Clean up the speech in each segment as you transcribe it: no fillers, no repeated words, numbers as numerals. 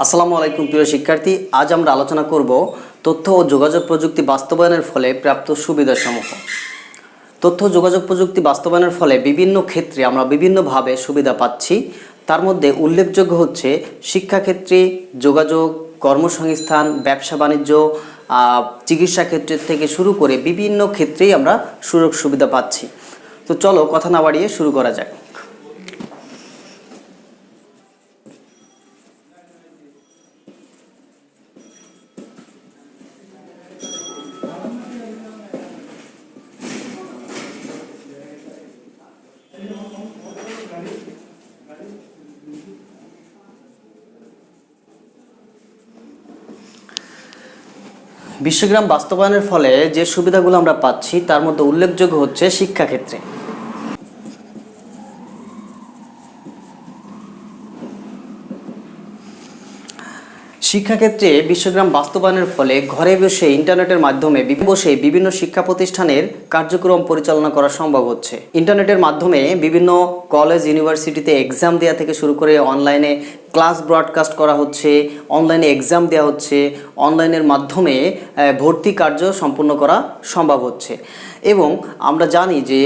আসসালামু আলাইকুম প্রিয় শিক্ষার্থী, আজ আমরা আলোচনা করব তথ্য ও যোগাযোগ প্রযুক্তি বাস্তবায়নের ফলে প্রাপ্ত সুবিধাসমূহ। তথ্য ও যোগাযোগ প্রযুক্তি বাস্তবায়নের ফলে বিভিন্ন ক্ষেত্রে আমরা বিভিন্নভাবে সুবিধা পাচ্ছি। তার মধ্যে উল্লেখযোগ্য হচ্ছে শিক্ষাক্ষেত্রে, যোগাযোগ, কর্মসংস্থান, ব্যবসা বাণিজ্য, চিকিৎসা ক্ষেত্রের থেকে শুরু করে বিভিন্ন ক্ষেত্রেই আমরা সুযোগ সুবিধা পাচ্ছি। তো চলো কথা না বাড়িয়ে শুরু করা যাক। বিশ্বগ্রাম বাস্তবায়নের ফলে যে সুবিধাগুলো আমরা পাচ্ছি তার মধ্যে উল্লেখযোগ্য হচ্ছে শিক্ষাক্ষেত্রে। শিক্ষাক্ষেত্রে বিশ্বগ্রাম বাস্তবায়নের ফলে ঘরে বসে ইন্টারনেটের মাধ্যমে বিভিন্ন শিক্ষা প্রতিষ্ঠানের কার্যক্রম পরিচালনা করা সম্ভব হচ্ছে। ইন্টারনেটের মাধ্যমে বিভিন্ন কলেজ, ইউনিভার্সিটিতে এক্সাম দেওয়া থেকে শুরু করে অনলাইনে ক্লাস ব্রডকাস্ট করা হচ্ছে, অনলাইনে এক্সাম দেওয়া হচ্ছে, অনলাইনের মাধ্যমে ভর্তি কার্য সম্পূর্ণ করা সম্ভব হচ্ছে। এবং আমরা জানি যে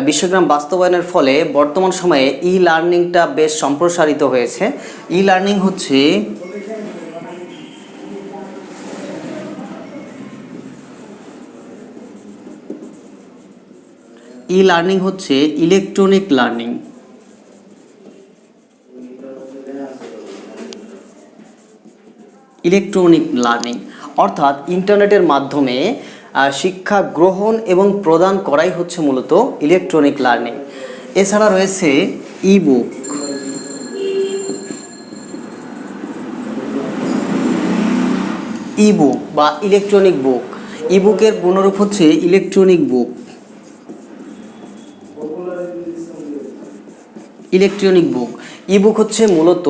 বিশ্বগ্রাম বাস্তবায়নের ফলে বর্তমান সময়ে ই লার্নিংটা বেশ সম্প্রসারিত হয়েছে। ই লার্নিং হচ্ছে ইলেকট্রনিক লার্নিং। অর্থাৎ ইন্টারনেটের মাধ্যমে শিক্ষা গ্রহণ এবং প্রদান করাই হচ্ছে মূলত ইলেকট্রনিক লার্নিং। এছাড়া রয়েছে ইবুক। ইবুক বা ইলেকট্রনিক বুক। ইবুকের পুনরূপ হচ্ছে ইলেকট্রনিক বুক। ইবুক হচ্ছে মূলত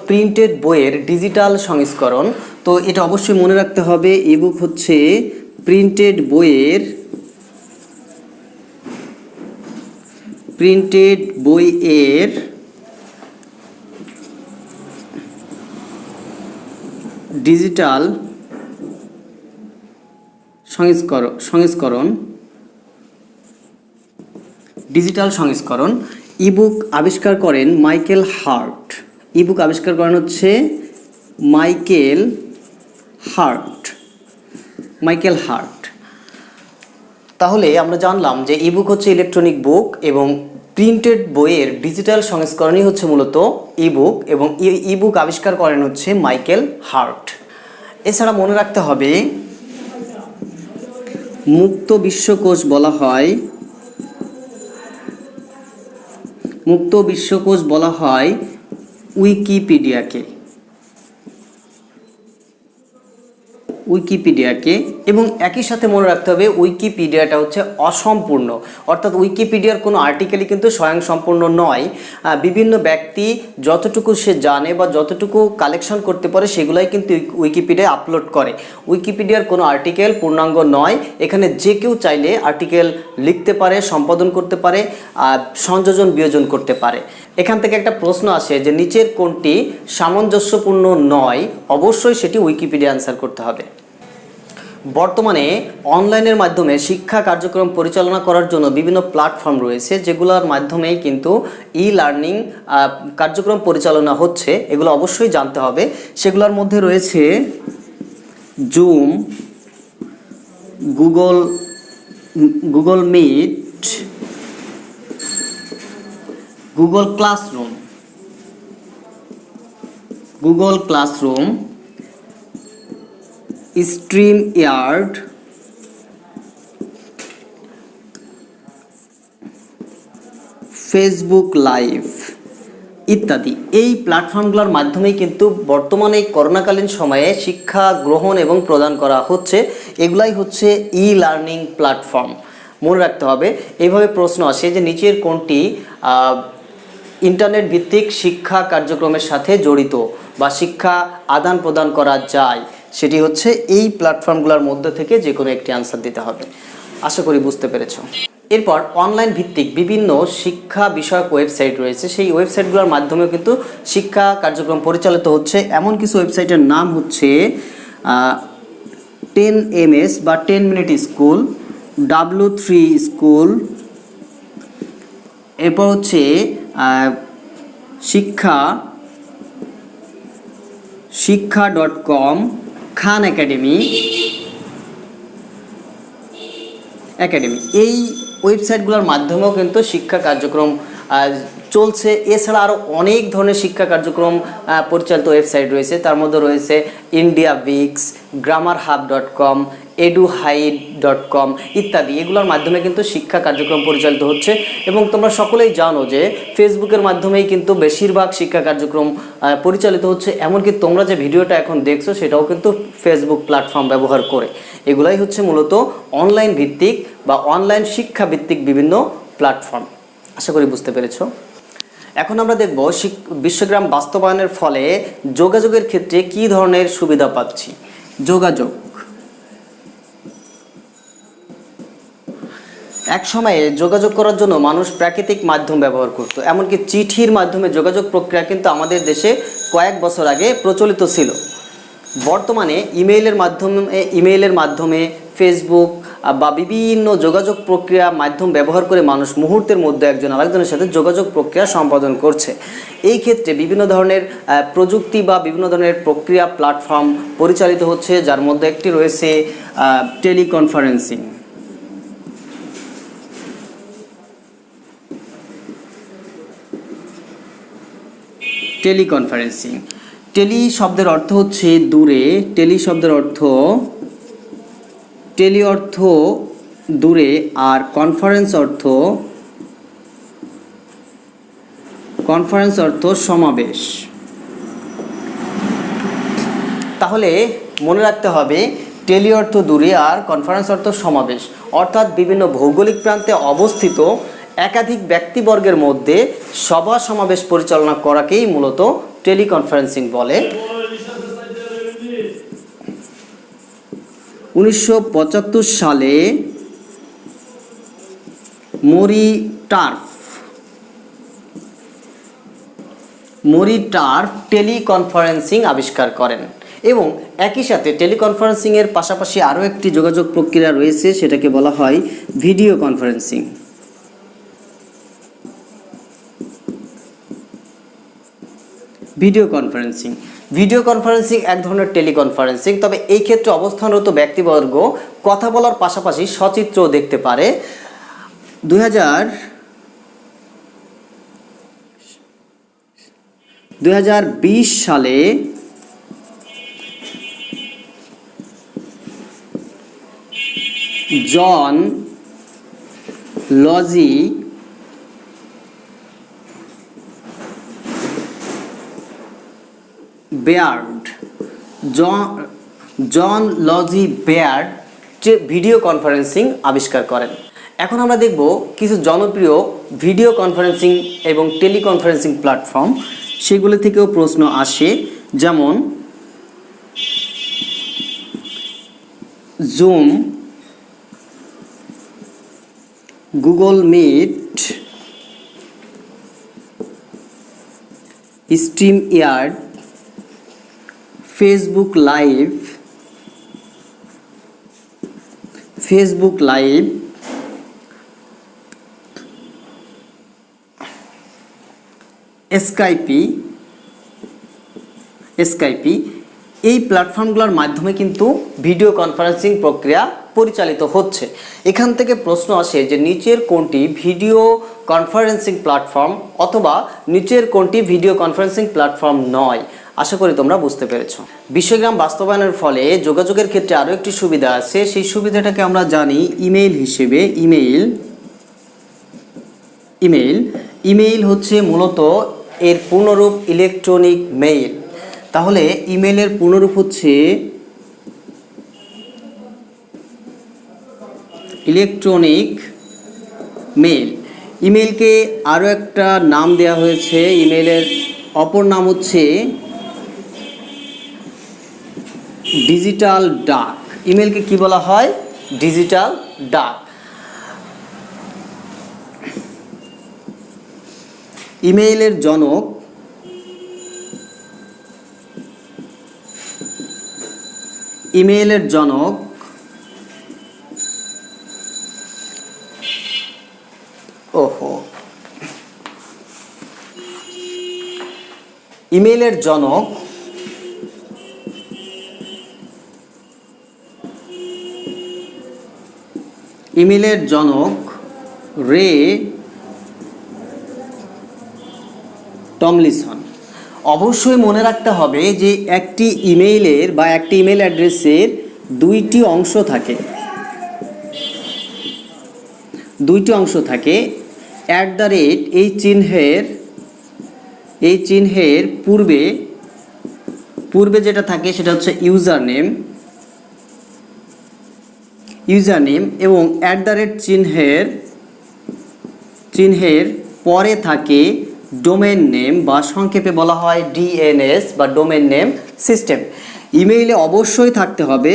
প্রিন্টেড বইয়ের ডিজিটাল সংস্করণ। তো এটা অবশ্যই মনে রাখতে হবে, ইবুক হচ্ছে প্রিন্টেড বইয়ের ডিজিটাল সংস্করণ। ইবুক আবিষ্কার করেন মাইকেল হার্ট। ইবুক আবিষ্কার করেন হচ্ছে মাইকেল হার্ট। তাহলে আমরা জানলাম যে ইবুক হচ্ছে ইলেকট্রনিক বুক এবং প্রিন্টেড বইয়ের ডিজিটাল সংস্করণই হচ্ছে মূলত ইবুক, এবং ইবুক আবিষ্কার করেন হচ্ছে মাইকেল হার্ট। এছাড়া মনে রাখতে হবে মুক্ত বিশ্বকোষ বলা হয় উইকিপিডিয়াকে। এবং একই সাথে মনে রাখতে হবে উইকিপিডিয়াটা হচ্ছে অসম্পূর্ণ, অর্থাৎ উইকিপিডিয়ার কোনো আর্টিকেলই কিন্তু স্বয়ংসম্পূর্ণ নয়। বিভিন্ন ব্যক্তি যতটুকু সে জানে বা যতটুকু কালেকশন করতে পারে সেগুলাই কিন্তু উইকিপিডিয়ায় আপলোড করে। উইকিপিডিয়ার কোনো আর্টিকেল পূর্ণাঙ্গ নয়। এখানে যে কেউ চাইলে আর্টিকেল লিখতে পারে, সম্পাদন করতে পারে, সংযোজন বিয়োজন করতে পারে। এখান থেকে একটা প্রশ্ন আসে যে নিচের কোনটি সামঞ্জস্যপূর্ণ নয়? অবশ্যই সেটি উইকিপিডিয়া অ্যান্সার করতে হবে। বর্তমানে অনলাইনের মাধ্যমে শিক্ষা কার্যক্রম পরিচালনা করার জন্য বিভিন্ন প্ল্যাটফর্ম রয়েছে, যেগুলোর মাধ্যমেই কিন্তু ই লার্নিং কার্যক্রম পরিচালনা হচ্ছে। এগুলো অবশ্যই জানতে হবে। সেগুলোর মধ্যে রয়েছে Zoom, Google Meet, Google Classroom, StreamYard, Facebook Live ইত্যাদি। এই প্ল্যাটফর্মগুলোর মাধ্যমেই কিন্তু বর্তমানে করোনাকালীন সময়ে শিক্ষা গ্রহণ এবং প্রদান করা হচ্ছে। এগুলাই হচ্ছে ই লার্নিং প্ল্যাটফর্ম। মনে রাখতে হবে। এইভাবে প্রশ্ন আসে যে নিচের কোনটি ইন্টারনেট ভিত্তিক শিক্ষা কার্যক্রমের সাথে জড়িত বা শিক্ষা আদান প্রদান করা যায়? সেটি হচ্ছে এই প্ল্যাটফর্মগুলোর মধ্যে থেকে যে কোনো একটি আনসার দিতে হবে। আশা করি বুঝতে পেরেছো। এরপর অনলাইন ভিত্তিক বিভিন্ন শিক্ষা বিষয়ক ওয়েবসাইট রয়েছে, সেই ওয়েবসাইটগুলোর মাধ্যমেও কিন্তু শিক্ষা কার্যক্রম পরিচালিত হচ্ছে। এমন কিছু ওয়েবসাইটের নাম হচ্ছে 10ms বা 10 মিনিট স্কুল, W3 স্কুল, এরপর হচ্ছে শিক্ষা.com, খান একাডেমি। এই ওয়েবসাইটগুলোর মাধ্যমেও কিন্তু শিক্ষা কার্যক্রম চলছে। এছাড়া আরও অনেক ধরনের শিক্ষা কার্যক্রম পরিচালিত ওয়েবসাইট রয়েছে, তার মধ্যে রয়েছে ইন্ডিয়া ভিক্স, gramarhub.com, eduhide.com ইত্যাদি। এগুলোর মাধ্যমে কিন্তু শিক্ষা কার্যক্রম পরিচালিত হচ্ছে। এবং তোমরা সকলেই জানো যে ফেসবুকের মাধ্যমেই কিন্তু বেশিরভাগ শিক্ষা কার্যক্রম পরিচালিত হচ্ছে। এমনকি তোমরা যে ভিডিওটা এখন দেখছো সেটাও কিন্তু ফেসবুক প্ল্যাটফর্ম ব্যবহার করে। এগুলাই হচ্ছে মূলত অনলাইন ভিত্তিক বা অনলাইন শিক্ষা ভিত্তিক বিভিন্ন প্ল্যাটফর্ম। আশা করি বুঝতে পেরেছো। এখন আমরা দেখব বিশ্বগ্রাম বাস্তবায়নের ফলে যোগাযোগের ক্ষেত্রে কি ধরনের সুবিধা পাচ্ছি। যোগাযোগ, এক সময়ে যোগাযোগ করার জন্য মানুষ প্রাকৃতিক মাধ্যম ব্যবহার করত, এমনকি চিঠির মাধ্যমে যোগাযোগ প্রক্রিয়া কিন্তু আমাদের দেশে কয়েক বছর আগে প্রচলিত ছিল। বর্তমানে ইমেইলের মাধ্যমে ফেসবুক বা বিভিন্ন যোগাযোগ প্রক্রিয়া মাধ্যম ব্যবহার করে মানুষ মুহূর্তের মধ্যে একজন আরেকজনের সাথে যোগাযোগ প্রক্রিয়া সম্পাদন করছে। এই ক্ষেত্রে বিভিন্ন ধরনের প্রযুক্তি বা বিভিন্ন ধরনের প্রক্রিয়া প্ল্যাটফর্ম পরিচালিত হচ্ছে, যার মধ্যে একটি রয়েছে টেলিকনফারেন্সিং। টেলি শব্দের অর্থ হচ্ছে দূরে, টেলি অর্থ দূরে, আর কনফারেন্স অর্থ সমাবেশ। তাহলে মনে রাখতে হবে টেলি অর্থ দূরে আর কনফারেন্স অর্থ সমাবেশ, অর্থাৎ বিভিন্ন ভৌগোলিক প্রান্তে অবস্থিত একাধিক ব্যক্তিবর্গের মধ্যে সভা সমাবেশ পরিচালনা করাকেই মূলত টেলিকনফারেন্সিং বলে। 1975 সালে মরি টার্ফ টেলিকনফারেন্সিং আবিষ্কার করেন। এবং একই সাথে টেলিকনফারেন্সিংয়ের পাশাপাশি আরও একটি যোগাযোগ প্রক্রিয়া রয়েছে, সেটাকে বলা হয় ভিডিও কনফারেন্সিং। ভিডিও কনফারেন্সিং এক ধরনের টেলিকনফারেন্সিং, তবে এই ক্ষেত্রে অবস্থানরত ব্যক্তিবর্গ কথা বলার পাশাপাশি সচিত্র দেখতে পারে। 2020 সালে John Logie Baird video conferencing আবিষ্কার করেন। এখন আমরা দেখব কিছু জনপ্রিয় ভিডিও কনফারেন্সিং এবং টেলিকনফারেন্সিং প্ল্যাটফর্ম, সেগুলো থেকেও প্রশ্ন আসে, যেমন Zoom, Google Meet, StreamYard, Facebook Live, Skype. এই প্ল্যাটফর্মগুলোর মাধ্যমে কিন্তু ভিডিও কনফারেন্সিং প্রক্রিয়া পরিচালিত হচ্ছে। এখান থেকে প্রশ্ন আসে যে নিচের কোনটি ভিডিও কনফারেন্সিং প্ল্যাটফর্ম অথবা নিচের কোনটি ভিডিও কনফারেন্সিং প্ল্যাটফর্ম নয়। আশা করি তোমরা বুঝতে পেরেছো। বিশ্বগ্রাম বাস্তবায়নের ফলে যোগাযোগের ক্ষেত্রে আরও একটি সুবিধা আছে, সেই সুবিধাটাকে আমরা জানি ইমেইল হিসেবে। ইমেইল হচ্ছে মূলত এর পূর্ণরূপ ইলেকট্রনিক মেইল। তাহলে ইমেইলের পূর্ণরূপ হচ্ছে ইলেকট্রনিক মেইল। ইমেইলকে আরও একটা নাম দেওয়া হয়েছে, ইমেইলের অপর নাম হচ্ছে ডিজিটাল ডাক। ইমেইলকে কি বলা হয়? ডিজিটাল ডাক। ইমেইলের জনক ইমেইলের জনক ইমেইলের জনক রে টমলিনসন। অবশ্যই মনে রাখতে হবে যে একটি ইমেইলের বা একটি ইমেইল অ্যাড্রেসের দুইটি অংশ থাকে, এই চিহ্নের পূর্বে যেটা থাকে সেটা হচ্ছে ইউজার নেম এবং চিহ্নের পরে থাকে ডোমেন নেম বা সংক্ষেপে বলা হয় ডিএনএস বা ডোমেন নেম সিস্টেম। ইমেইলে অবশ্যই থাকতে হবে,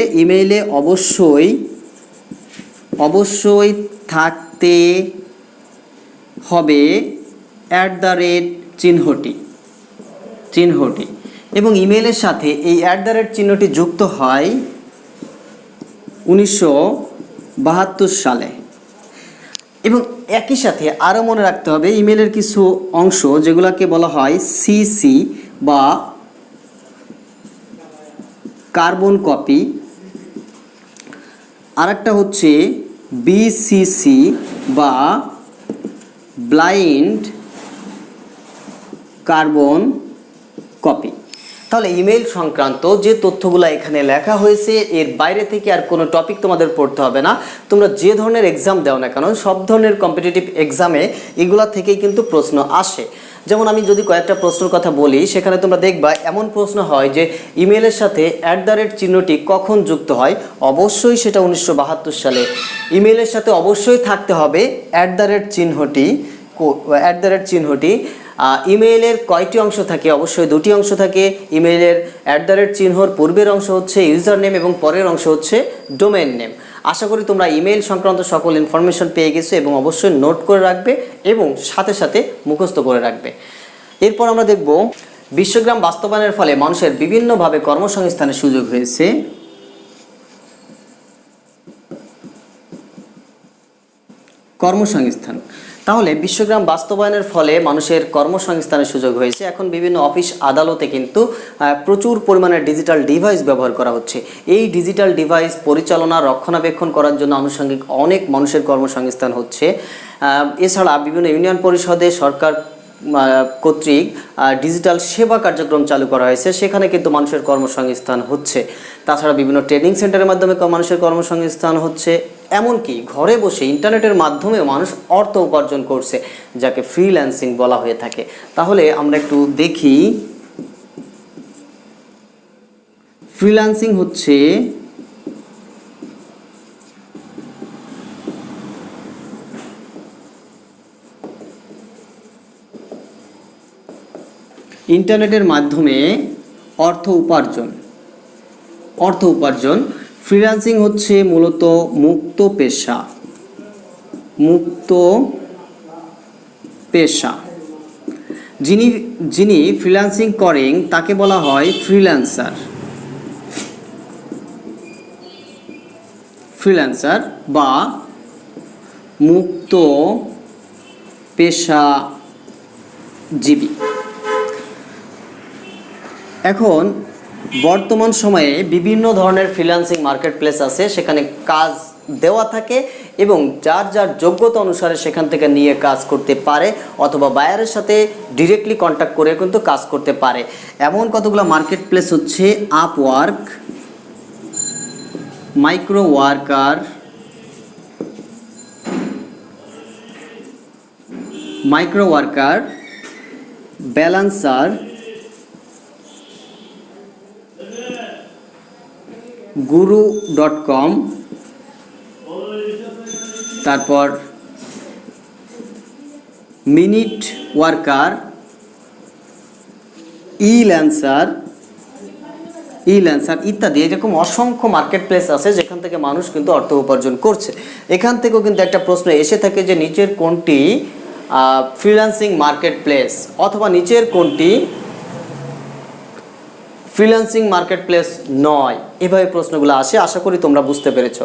থাকতে হবে চিহ্নটি এবং ইমেইলের সাথে এই চিহ্নটি যুক্ত হয় 1972 সালে। এবং একই সাথে আরও মনে রাখতে হবে ইমেইলের কিছু অংশ যেগুলোকে বলা হয় সিসি বা কার্বন কপি, আরেকটা হচ্ছে বিসিসি বা ব্লাইন্ড কার্বন কপি। তাহলে ইমেইল সংক্রান্ত যে তথ্যগুলো এখানে লেখা হয়েছে এর বাইরে থেকে আর কোনো টপিক তোমাদের পড়তে হবে না। তোমরা যে ধরনের এক্সাম দাও না কেন, সব ধরনের কম্পিটিটিভ এক্সামে এগুলা থেকেই কিন্তু প্রশ্ন আসে। যেমন আমি যদি কয়েকটা প্রশ্নের কথা বলি, সেখানে তোমরা দেখবা এমন প্রশ্ন হয় যে ইমেইলের সাথে চিহ্নটি কখন যুক্ত হয়। অবশ্যই সেটা 1972 সালে। ইমেইলের সাথে অবশ্যই থাকতে হবে চিহ্নটি। ইমেইলের কয়টি অংশ থাকে? অবশ্যই দুটি অংশ থাকে। ইমেইলের চিহ্নর পূর্বের অংশ হচ্ছে ইউজার নেম এবং পরের অংশ হচ্ছে ডোমেন নেম। আশা করি তোমরা ইমেইল সংক্রান্ত সকল ইনফরমেশন পেয়ে গেছো এবং অবশ্যই নোট করে রাখবে এবং সাথে সাথে মুখস্থ করে রাখবে। এরপর আমরা দেখব বিশ্বগ্রাম বাস্তবায়নের ফলে মানুষের বিভিন্নভাবে কর্মসংস্থানের সুযোগ হয়েছে। কর্মসংস্থান, তাহলে বিশ্বগ্রাম বাস্তবায়নের ফলে মানুষের কর্মসংস্থানের সুযোগ হয়েছে। এখন বিভিন্ন অফিস আদালতে কিন্তু প্রচুর পরিমাণে ডিজিটাল ডিভাইস ব্যবহার করা হচ্ছে। এই ডিজিটাল ডিভাইস পরিচালনা রক্ষণাবেক্ষণ করার জন্য আনুষঙ্গিক অনেক মানুষের কর্মসংস্থান হচ্ছে। এছাড়া বিভিন্ন ইউনিয়ন পরিষদে সরকার কর্তৃক ডিজিটাল সেবা কার্যক্রম চালু করা হয়েছে, সেখানে কিন্তু মানুষের কর্মসংস্থান হচ্ছে। তাছাড়া বিভিন্ন ট্রেনিং সেন্টারের মাধ্যমে মানুষের কর্মসংস্থান হচ্ছে। এমনকি ঘরে বসে ইন্টারনেটের মাধ্যমেও মানুষ অর্থ উপার্জন করছে, যাকে ফ্রিল্যান্সিং বলা হয়ে থাকে। তাহলে আমরা একটু দেখি, ফ্রিল্যান্সিং হচ্ছে ইন্টারনেটের মাধ্যমে অর্থ উপার্জন। ফ্রিল্যান্সিং হচ্ছে মূলত মুক্ত পেশা। যিনি ফ্রিল্যান্সিং করেন তাকে বলা হয় ফ্রিল্যান্সার বা মুক্ত পেশাজীবী। এখন বর্তমান সময়ে বিভিন্ন ধরনের ফ্রিল্যান্সিং মার্কেট প্লেস আছে, সেখানে কাজ দেওয়া থাকে এবং যার যার যোগ্যতা অনুসারে সেখান থেকে নিয়ে কাজ করতে পারে অথবা বায়ারের সাথে ডিরেক্টলি কন্ট্যাক্ট করে কিন্তু কাজ করতে পারে। এমন কতগুলো মার্কেট প্লেস হচ্ছে আপওয়ার্ক, মাইক্রো ওয়ার্কার, ব্যালান্সার, guru.com, তারপর মিনিট ওয়ার্কার, ইল্যান্সার ইত্যাদি। এরকম অসংখ্য মার্কেট প্লেস আছে যেখান থেকে মানুষ কিন্তু অর্থ উপার্জন করছে। এখান থেকেও কিন্তু একটা প্রশ্ন এসে থাকে যে নিচের কোনটি ফ্রিল্যান্সিং মার্কেট প্লেস, অথবা নিচের কোনটি ফ্রিল্যান্সিং মার্কেট প্লেস নয়? এভাবে প্রশ্নগুলো আসে। আশা করি তোমরা বুঝতে পেরেছো।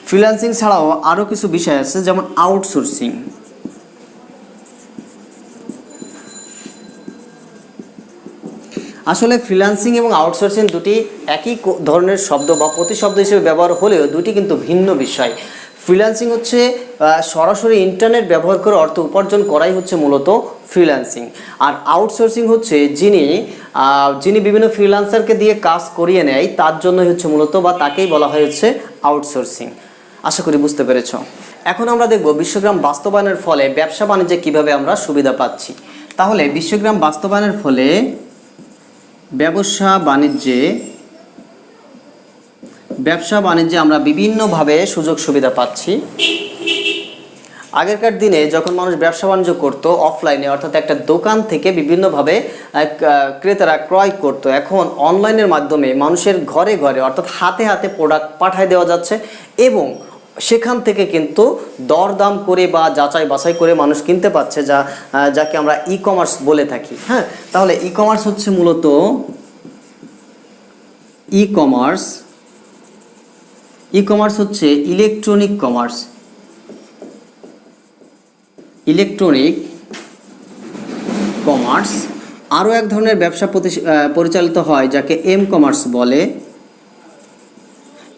ফ্রিল্যান্সিং ছাড়াও আরও কিছু বিষয় আছে, যেমন আউটসোর্সিং। আসলে ফ্রিল্যান্সিং এবং আউটসোর্সিং দুটি একই ধরনের শব্দ বা প্রতিশব্দ হিসেবে ব্যবহার হলেও দুটি কিন্তু ভিন্ন বিষয়। ফ্রিল্যান্সিং হচ্ছে সরাসরি ইন্টারনেট ব্যবহার করে অর্থ উপার্জন করাই হচ্ছে মূলত ফ্রিল্যান্সিং। আর আউটসোর্সিং হচ্ছে যিনি বিভিন্ন ফ্রিল্যান্সারকে দিয়ে কাজ করিয়ে নেয়, তার জন্যই হচ্ছে মূলত, বা তাকেই বলা হয় হচ্ছে আউটসোর্সিং। আশা করি বুঝতে পেরেছ। এখন আমরা দেখব বিশ্বগ্রাম বাস্তবায়নের ফলে ব্যবসা বাণিজ্যে কীভাবে আমরা সুবিধা পাচ্ছি। তাহলে বিশ্বগ্রাম বাস্তবায়নের ফলে ব্যবসা বাণিজ্যে আমরা বিভিন্নভাবে সুযোগ সুবিধা পাচ্ছি। আগেরকার দিনে যখন মানুষ ব্যবসা বাণিজ্য করতো অফলাইনে, অর্থাৎ একটা দোকান থেকে বিভিন্নভাবে ক্রেতারা ক্রয় করত, এখন অনলাইনের মাধ্যমে মানুষের ঘরে ঘরে অর্থাৎ হাতে হাতে প্রোডাক্ট পাঠায় দেওয়া যাচ্ছে, এবং সেখান থেকে কিন্তু দরদাম করে বা যাচাই বাছাই করে মানুষ কিনতে পাচ্ছে, যাকে আমরা ই কমার্স বলে থাকি। হ্যাঁ, তাহলে ই কমার্স হচ্ছে মূলত ই কমার্স হচ্ছে ইলেকট্রনিক কমার্স। আরও এক ধরনের ব্যবসা পরিচালিত হয় যাকে এম কমার্স বলে।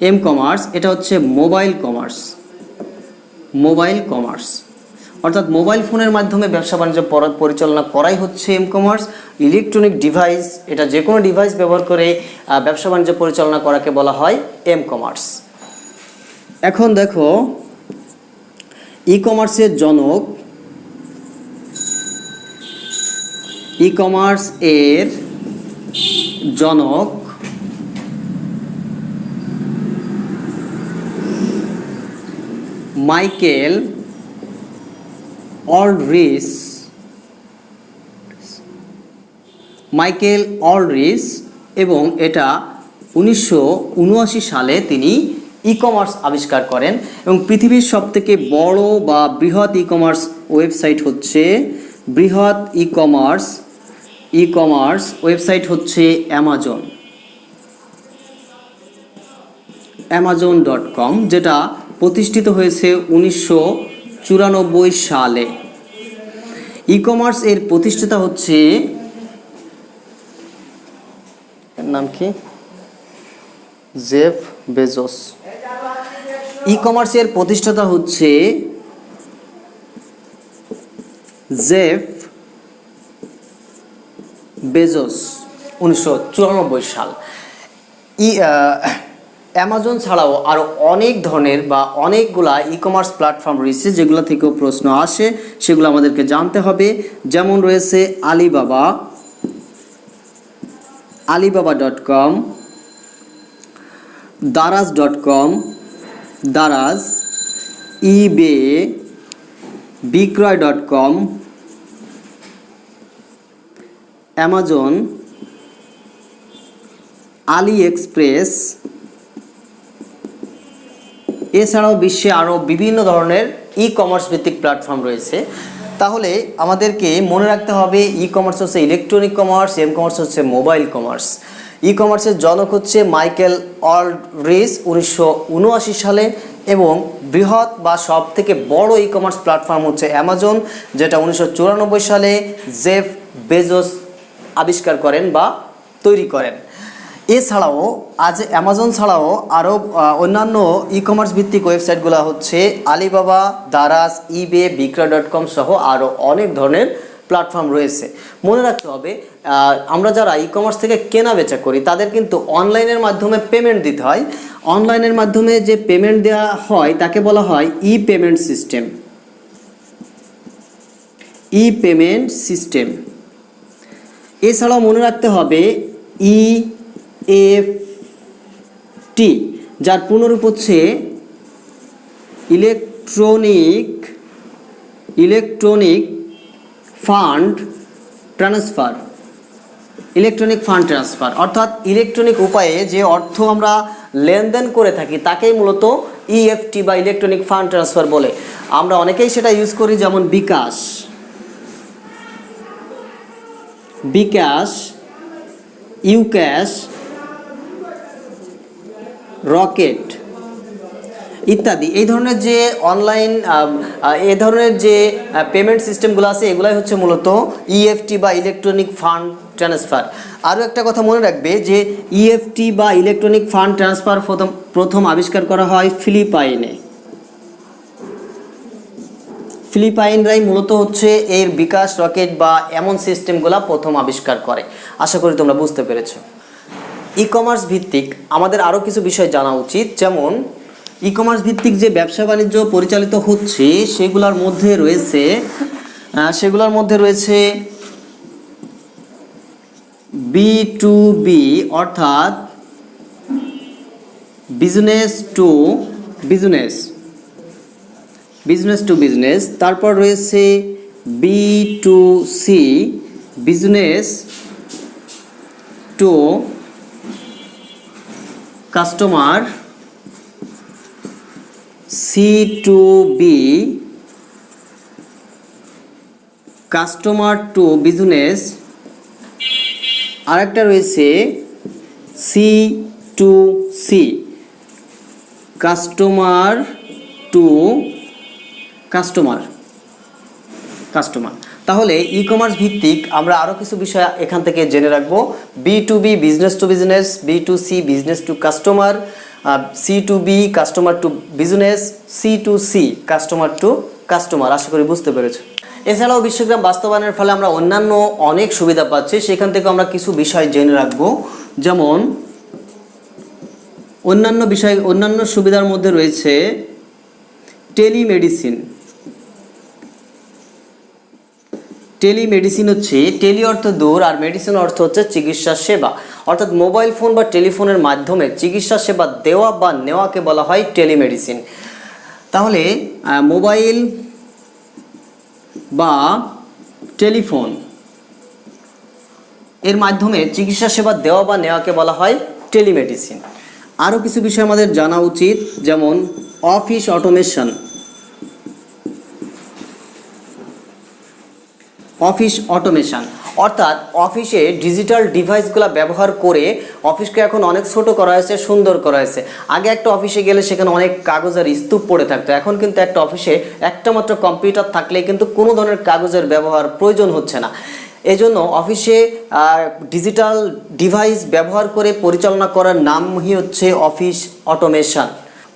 এম কমার্স এটা হচ্ছে মোবাইল কমার্স, অর্থাৎ মোবাইল ফোনের মাধ্যমে ব্যবসা বাণিজ্য পরিচালনা করাই হচ্ছে এম কমার্স। ইলেকট্রনিক ডিভাইস, এটা যে কোনো ডিভাইস ব্যবহার করে ব্যবসা বাণিজ্য পরিচালনা করাকে বলা হয় এম কমার্স। এখন দেখো, ই কমার্সের জনক মাইকেল অলড্রিস, এবং এটা 1979 সালে তিনি ই কমার্স আবিষ্কার করেন। এবং পৃথিবীর সবথেকে বড় বা বৃহৎ ই কমার্স ওয়েবসাইট হচ্ছে অ্যামাজন.com, যেটা প্রতিষ্ঠিত হয়েছে 1994 সালে। ই কমার্স এর প্রতিষ্ঠাতা হচ্ছে, এর নাম কি, জেফ বেজোস। ই কমার্সের প্রতিষ্ঠাতা হচ্ছে জেফ বেজোস, 1994 সাল। অ্যামাজন ছাড়াও আরও অনেক ধরনের বা অনেকগুলা ই কমার্স প্ল্যাটফর্ম রয়েছে, যেগুলো থেকেও প্রশ্ন আসে, সেগুলো আমাদেরকে জানতে হবে। যেমন রয়েছে আলিবাবা.com, দারাজ, ইবে, বিক্রয়.com, অ্যামাজন, আলি এক্সপ্রেস। এছাড়াও বিশ্বে আরও বিভিন্ন ধরনের ই কমার্স ভিত্তিক প্ল্যাটফর্ম রয়েছে। তাহলে আমাদেরকে মনে রাখতে হবে, ই কমার্স হচ্ছে ইলেকট্রনিক কমার্স, এম কমার্স হচ্ছে মোবাইল কমার্স। ই কমার্সের জনক হচ্ছে মাইকেল অলড্রিস 1979 সালে, এবং বৃহৎ বা সব থেকে বড় ই কমার্স প্ল্যাটফর্ম হচ্ছে অ্যামাজন, যেটা 1994 সালে জেফ বেজোস আবিষ্কার করেন বা তৈরি করেন। এছাড়াও অ্যামাজন ছাড়াও আরও অন্যান্য ই কমার্স ভিত্তিক ওয়েবসাইটগুলো হচ্ছে আলিবাবা, দারাজ, ইবে, বিক্রয়.com সহ আরও অনেক ধরনের প্ল্যাটফর্ম রয়েছে। মনে রাখতে হবে, আমরা যারা ই কমার্স থেকে কেনা বেচা করি তাদের কিন্তু অনলাইনের মাধ্যমে পেমেন্ট দিতে হয়। অনলাইনের মাধ্যমে যে পেমেন্ট দেওয়া হয় তাকে বলা হয় ই পেমেন্ট সিস্টেম। এছাড়াও মনে রাখতে হবে EFT, যার পুনরূপ হচ্ছে ইলেকট্রনিক ফান্ড ট্রান্সফার, অর্থাৎ ইলেকট্রনিক উপায়ে যে অর্থ আমরা লেনদেন করে থাকি তাকেই মূলত EFT বা ইলেকট্রনিক ফান্ড ট্রান্সফার বলে। আমরা অনেকেই সেটা ইউজ করি, যেমন বিকাশ, বিকাশ, ইউক্যাশ, রকেট ইত্যাদি এই ধরনের যে অনলাইন এই ধরনের যে পেমেন্ট সিস্টেমগুলো আছে এগুলাই হচ্ছে মূলত ইএফটি বা ইলেকট্রনিক ফান্ড ট্রান্সফার। আরও একটা কথা মনে রাখবে যে ইএফটি বা ইলেকট্রনিক ফান্ড ট্রান্সফার প্রথম আবিষ্কার করা হয় ফিলিপাইনে। ফিলিপাইনরাই মূলত হচ্ছে এর বিকাশ, রকেট বা এমন সিস্টেমগুলো প্রথম আবিষ্কার করে। আশা করি তোমরা বুঝতে পেরেছো। ই কমার্স ভিত্তিক আমাদের আরও কিছু বিষয় জানা উচিত, যেমন ই কমার্স ভিত্তিক যে ব্যবসা বাণিজ্য পরিচালিত হচ্ছে সেগুলোর মধ্যে রয়েছে B2B অর্থাৎ বিজনেস টু বিজনেস, তারপর রয়েছে B2C business to customer, C2B customer to business, আরেকটা রয়েছে C2C কাস্টমার টু কাস্টমার। তাহলে ই কমার্স ভিত্তিক আমরা আরও কিছু বিষয় এখান থেকে জেনে রাখবো। B2B business to business, B2C business to customer, C2B customer to business, C2C customer to customer. আশা করি বুঝতে পেরেছো। এছাড়াও বিশ্বগ্রাম বাস্তবায়নের ফলে আমরা অন্যান্য অনেক সুবিধা পাচ্ছি, সেখান থেকে আমরা কিছু বিষয় জেনে রাখবো। যেমন অন্যান্য সুবিধার মধ্যে রয়েছে টেলিমেডিসিন হচ্ছে টেলি অর্থ দূর আর মেডিসিন অর্থ হচ্ছে চিকিৎসা সেবা, অর্থাৎ মোবাইল ফোন বা টেলিফোনের মাধ্যমে চিকিৎসা সেবা দেওয়া বা নেওয়াকে বলা হয় টেলিমেডিসিন। তাহলে মোবাইল বা টেলিফোন এর মাধ্যমে চিকিৎসা সেবা দেওয়া বা নেওয়াকে বলা হয় টেলিমেডিসিন। আরও কিছু বিষয় আমাদের জানা উচিত, যেমন অফিস অটোমেশন। অর্থাৎ অফিসে ডিজিটাল ডিভাইসগুলো ব্যবহার করে অফিসকে এখন অনেক ছোট করা হয়েছে, সুন্দর করা হয়েছে। আগে একটা অফিসে গেলে সেখানে অনেক কাগজের স্তূপ পড়ে থাকতো, এখন কিন্তু একটা অফিসে একটা মাত্র কম্পিউটার থাকলে কিন্তু কোনো ধরনের কাগজের ব্যবহার প্রয়োজন হচ্ছে না। এজন্য অফিসে ডিজিটাল ডিভাইস ব্যবহার করে পরিচালনা করার নামই হচ্ছে অফিস অটোমেশন।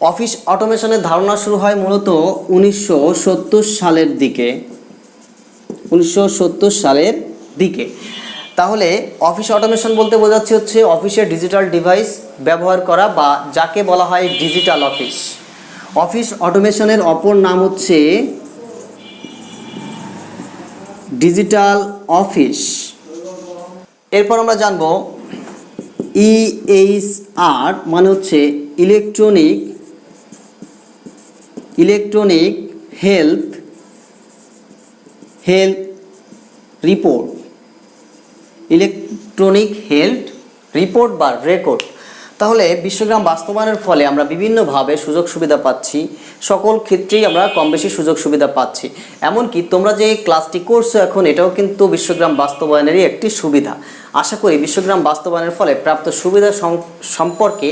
অফিস অটোমেশনের ধারণা শুরু হয় মূলত 1970 সালের দিকে। তাহলে অফিস অটোমেশন বলতে বোঝাচ্ছে হচ্ছে অফিসে ডিজিটাল ডিভাইস ব্যবহার করা বা যাকে বলা হয় ডিজিটাল অফিস। অফিস অটোমেশনের অপর নাম হচ্ছে ডিজিটাল অফিস। এরপর আমরা জানব EHR মানে হচ্ছে ইলেকট্রনিক হেলথ রিপোর্ট বা রেকর্ড। তাহলে বিশ্বগ্রাম বাস্তবায়নের ফলে আমরা বিভিন্নভাবে সুযোগ সুবিধা পাচ্ছি, সকল ক্ষেত্রেই আমরা কম বেশি সুযোগ সুবিধা পাচ্ছি। এমনকি তোমরা যে ক্লাসটি করছো এখন, এটাও কিন্তু বিশ্বগ্রাম বাস্তবায়নেরই একটি সুবিধা। আশা করি বিশ্বগ্রাম বাস্তবায়নের ফলে প্রাপ্ত সুবিধা সম্পর্কে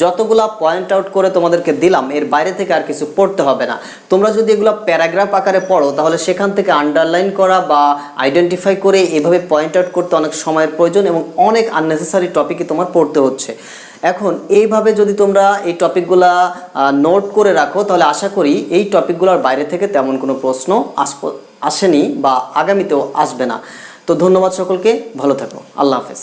যতগুলা পয়েন্ট আউট করে তোমাদেরকে দিলাম, এর বাইরে থেকে আর কিছু পড়তে হবে না। তোমরা যদি এগুলো প্যারাগ্রাফ আকারে পড়ো তাহলে সেখান থেকে আন্ডারলাইন করা বা আইডেন্টিফাই করে এভাবে পয়েন্ট আউট করতে অনেক সময়ের প্রয়োজন এবং অনেক আননেসেসারি টপিকই তোমার পড়তে হচ্ছে। এখন এইভাবে যদি তোমরা এই টপিকগুলা নোট করে রাখো তাহলে আশা করি এই টপিকগুলোর বাইরে থেকে তেমন কোনো প্রশ্ন আসেনি বা আগামীতেও আসবে না। তো ধন্যবাদ সকলকে, ভালো থাকো, আল্লাহ হাফেজ।